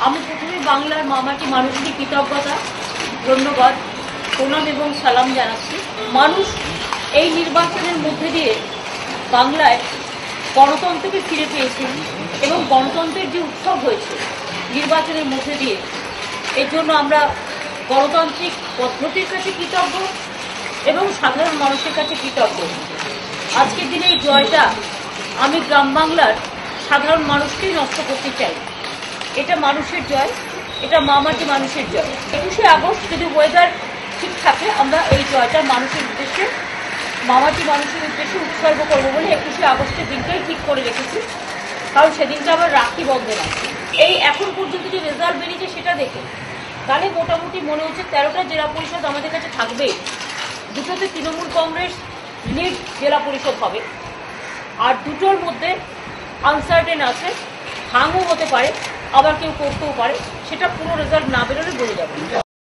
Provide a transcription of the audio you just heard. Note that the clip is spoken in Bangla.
আমি প্রথমে বাংলার মামাটি মানুষকে কৃতজ্ঞতা, ধন্যবাদ, প্রণাম এবং সালাম জানাচ্ছি। মানুষ এই নির্বাচনের মধ্যে দিয়ে বাংলায় গণতন্ত্রকে ফিরে পেয়েছে এবং গণতন্ত্রের যে উৎসব হয়েছে নির্বাচনের মধ্যে দিয়ে, এর জন্য আমরা গণতান্ত্রিক পদ্ধতির কাছে কৃতজ্ঞ এবং সাধারণ মানুষের কাছে কৃতজ্ঞ। আজকের দিনে এই জয়টা আমি গ্রাম বাংলার সাধারণ মানুষকেই নষ্ট করতে চাই। এটা মানুষের জয়, এটা মামাটি মানুষের জয়। 21শে আগস্ট যদি ওয়েদার ঠিক থাকে আমরা এই জয়টা মানুষের উদ্দেশ্যে, মামাটি মানুষের উদ্দেশ্যে উৎসর্গ করবো বলে 21শে আগস্টের দিনটাই ঠিক করে রেখেছি। কারণ সেদিনটা আবার রাখি বন্ধন আছে। এই এখন পর্যন্ত যে রেজাল্ট বেরিয়েছে সেটা দেখে তাহলে মোটামুটি মনে হচ্ছে 13টা জেলা পরিষদ আমাদের কাছে থাকবে। দুটোতে তৃণমূল কংগ্রেস লিড জেলা পরিষদ হবে, আর দুটোর মধ্যে আনসার্টেন আছে, ভাঙও হতে পারে, আবার কেউ করতেও পারে। সেটা পুরো রেজাল্ট না বেরোলে বলে যাবে।